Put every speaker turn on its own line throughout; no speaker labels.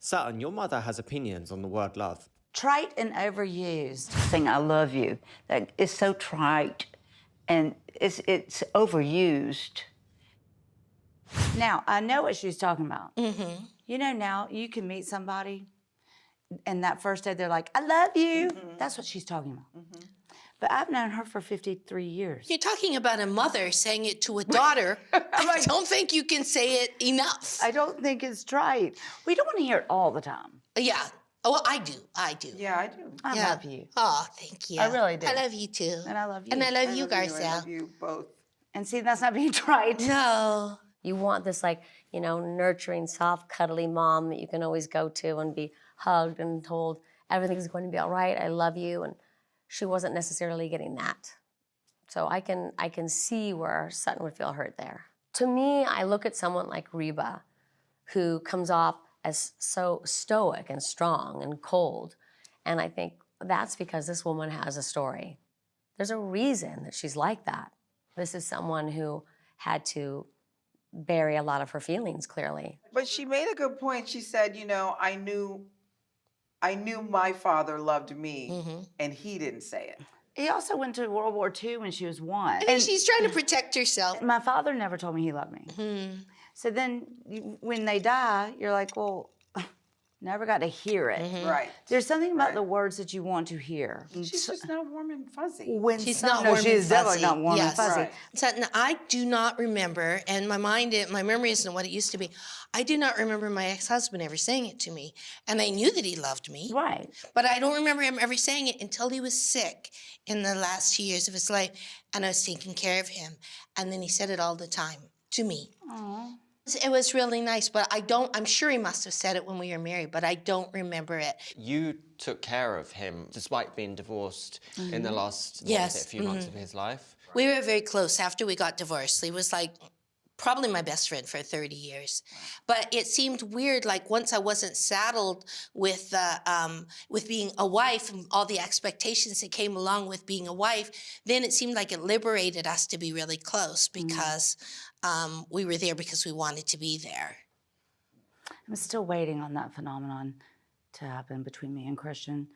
Sutton, your mother has opinions on the word love.
Trite and overused. Saying I love you, that is so trite and it's overused. Now, I know what she's talking about.
Mm-hmm.
You know, now you can meet somebody and that first day they're like, I love you.
Mm-hmm.
That's what she's talking about. Mm-hmm. But I've known her for 53 years.
You're talking about a mother saying it to a daughter. I don't think you can say it enough.
I don't think it's trite. We don't want to hear it all the time.
Yeah. Oh, I do.
Yeah, I do.
I love you.
Oh, thank you.
I really do.
I love you too.
And I love you.
And I love you,
I
Garcelle.
love you both.
And see, that's not being trite.
No.
You want this, like, you know, nurturing, soft, cuddly mom that you can always go to and be hugged and told everything's going to be all right, I love you, and she wasn't necessarily getting that. So I can see where Sutton would feel hurt there. To me, I look at someone like Reba, who comes off as so stoic and strong and cold, and I think that's because this woman has a story. There's a reason that she's like that. This is someone who had to bury a lot of her feelings, clearly.
But she made a good point. She said, you know, I knew my father loved me, and he didn't say it.
He also went to World War II when she was 1.
And she's trying to protect herself.
My father never told me he loved me. So then when they die, you're like, well, never got to hear it.
Right.
There's something about the words that you want to hear.
She's just not warm and fuzzy.
When
She's
some-
not
no,
warm
she
and
is definitely
fuzzy.
not warm
Yes.
and fuzzy.
Right.
Sutton, I do not remember, and my memory isn't what it used to be. I do not remember my ex-husband ever saying it to me. And I knew that he loved me.
Right.
But I don't remember him ever saying it until he was sick in the last 2 years of his life, and I was taking care of him. And then he said it all the time to me.
Aww.
It was really nice, but I'm sure he must have said it when we were married, but I don't remember it.
You took care of him despite being divorced in the last few months of his life.
We were very close after we got divorced. He was like probably my best friend for 30 years. But it seemed weird, like once I wasn't saddled with being a wife and all the expectations that came along with being a wife, then it seemed like it liberated us to be really close because we were there because we wanted to be there.
I'm still waiting on that phenomenon to happen between me and Christian.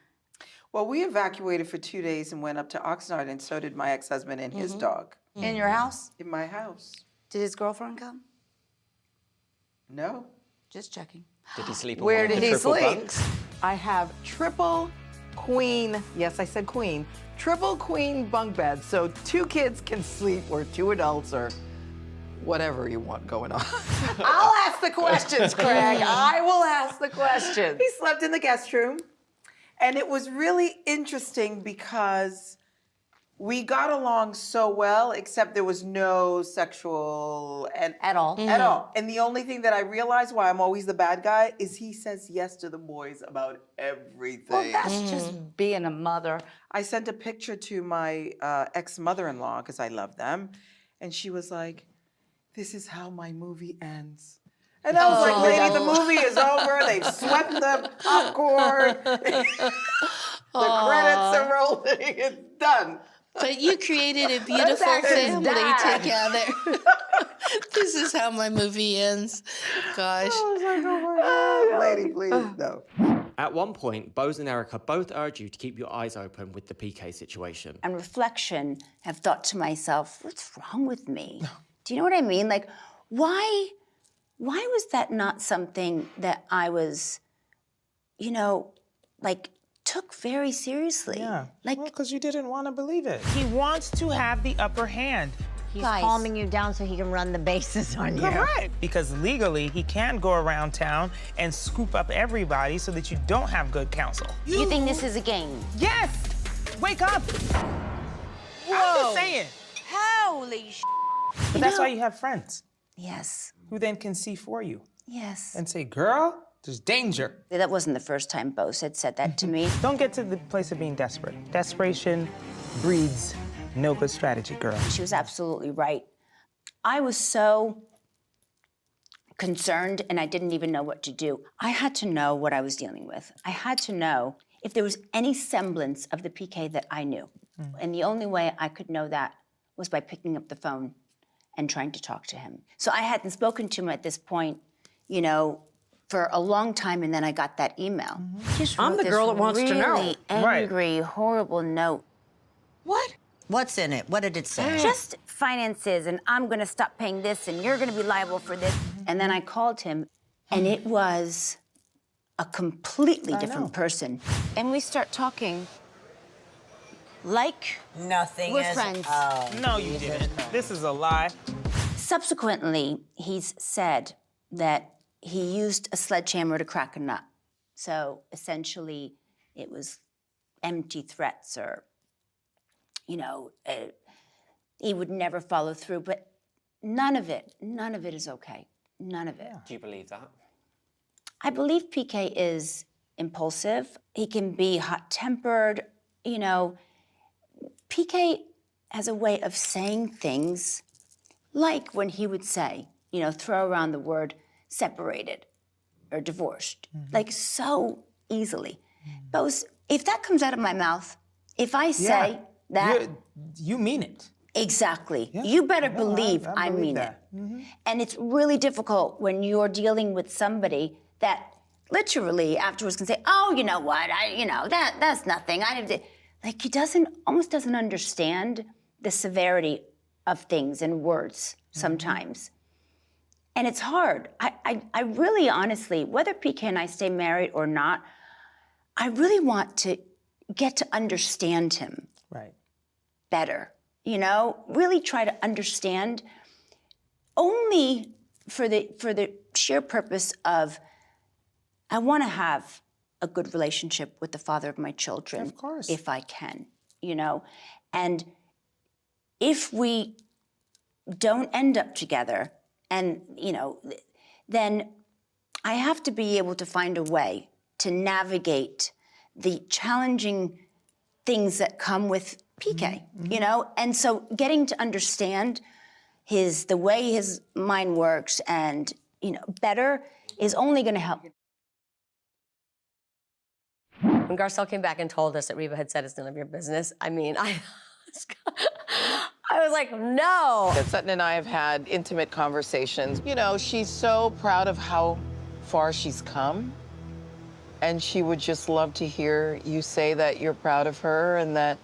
Well, we evacuated for 2 days and went up to Oxnard, and so did my ex-husband and his dog.
In your house?
In my house.
Did his girlfriend come?
No.
Just checking.
Did he sleep on
Where
one of
did
the
he
triple
sleep?
bunks?
I have triple queen, yes, I said queen, triple queen bunk beds, so 2 kids can sleep or 2 adults or whatever you want going on.
I'll ask the questions, Craig. I will ask the questions.
He slept in the guest room, and it was really interesting because we got along so well, except there was no sexual
At all.
at all. And the only thing that I realized why I'm always the bad guy is he says yes to the boys about everything.
Well, that's just being a mother.
I sent a picture to my ex-mother-in-law because I love them, and she was like, "This is how my movie ends." And I was like, "Lady, the movie is over. They've swept the popcorn. The credits are rolling. It's done."
But you created a beautiful family together. This is how my movie ends. Gosh.
I was like, "Oh my God, lady, please, no."
At one point, Bose and Erica both urge you to keep your eyes open with the PK situation.
On reflection, have thought to myself, what's wrong with me? Do you know what I mean? Like, why was that not something that I was, you know, like, took very seriously?
Yeah,
Like,
well, because you didn't want to believe it.
He wants to have the upper hand.
He's
Guys.
calming you down so he can run the bases on you.
Correct. Because legally, he can go around town and scoop up everybody so that you don't have good counsel.
You think this is a game?
Yes! Wake up! I'm just saying.
holy sh**.
But that's why you have friends
Yes,
who then can see for you
yes.
and say, girl, there's danger.
That wasn't the first time Bose had said that to me.
Don't get to the place of being desperate. Desperation breeds no good strategy, girl.
She was absolutely right. I was so concerned and I didn't even know what to do. I had to know what I was dealing with. I had to know if there was any semblance of the PK that I knew. And the only way I could know that was by picking up the phone and trying to talk to him. So I hadn't spoken to him at this point, you know, for a long time, and then I got that email. Just
I'm
wrote
the
this
girl that wants to know.
really angry, horrible note.
What? What's in it? What did it say?
Just finances, and I'm gonna stop paying this, and you're gonna be liable for this. And then I called him, and it was a completely different person. And we start talking like
Nothing
we're
is.
friends.
Oh,
No, you didn't. This is a lie.
Subsequently, he's said that he used a sledgehammer to crack a nut. So essentially, it was empty threats, or, you know, he would never follow through. But none of it is okay. None of it.
Do you believe that?
I believe PK is impulsive. He can be hot-tempered. You know, PK has a way of saying things like when he would say, you know, throw around the word separated or divorced, like so easily. Those, if that comes out of my mouth, if I say that,
You mean it.
exactly, you better believe I
believe
mean
that.
it. And it's really difficult when you're dealing with somebody that literally afterwards can say, oh, you know what, that's nothing. Like he almost doesn't understand the severity of things and words sometimes. And it's hard. I really honestly, whether PK and I stay married or not, I really want to get to understand him better. You know, really try to understand, only for the sheer purpose of, I want to have a good relationship with the father of my children,
Of course.
if I can, you know. And if we don't end up together, and, you know, then I have to be able to find a way to navigate the challenging things that come with PK, you know? And so getting to understand the way his mind works and, you know, better is only gonna help.
When Garcelle came back and told us that Reba had said it's none of your business, I mean, I was like, no.
Sutton and I have had intimate conversations. You know, she's so proud of how far she's come. And she would just love to hear you say that you're proud of her and that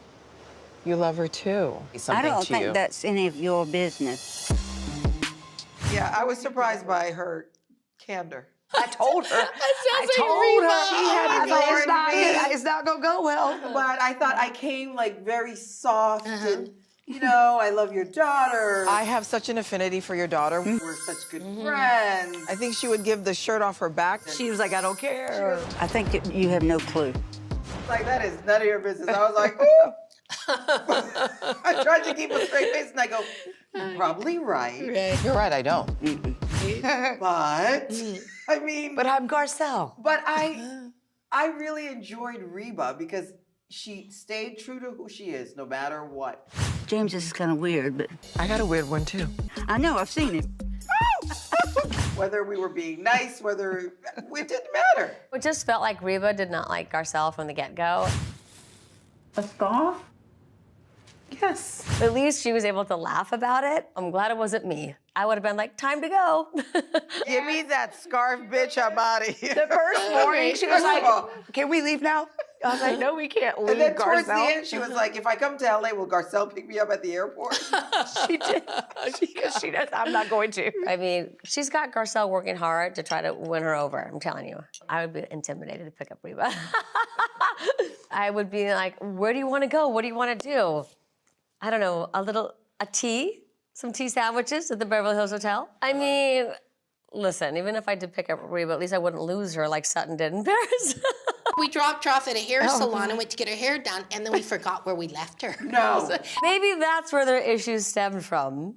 you love her too.
I don't think that's any of your business.
Yeah, I was surprised by her candor.
I told her. I told her. She had it's not gonna go well.
But I thought I came like very soft and, you know, I love your daughter.
I have such an affinity for your daughter.
We're such good friends.
I think she would give the shirt off her back. She was like, I don't care.
I think you have no clue.
Like, that is none of your business. I was like, ooh. I tried to keep a straight face and I go, you're probably right.
You're right, I don't.
But, I mean.
But I'm Garcelle.
But I really enjoyed Reba because she stayed true to who she is, no matter what.
James, this is kind of weird, but
I got a weird one too.
I know, I've seen it.
Whether we were being nice, whether it didn't matter.
It just felt like Reba did not like Garcelle from the get-go.
A scarf?
Yes.
At least she was able to laugh about it. I'm glad it wasn't me. I would have been like, time to go.
Give me that scarf, bitch, I'm out of here.
The first morning, she was like, can we leave now? I was like, no, we can't leave,
And then towards the
Garcelle.
end, she was like, if I come to LA, will Garcelle pick me up at the airport?
She did. Because she does. I'm not going to.
I mean, she's got Garcelle working hard to try to win her over, I'm telling you. I would be intimidated to pick up Reba. I would be like, where do you want to go? What do you want to do? I don't know, a tea? Some tea sandwiches at the Beverly Hills Hotel? I mean, listen, even if I did pick up Reba, at least I wouldn't lose her like Sutton did in Paris.
We dropped her off at a hair salon and went to get her hair done, and then we forgot where we left her.
No.
Maybe that's where their issues stemmed from.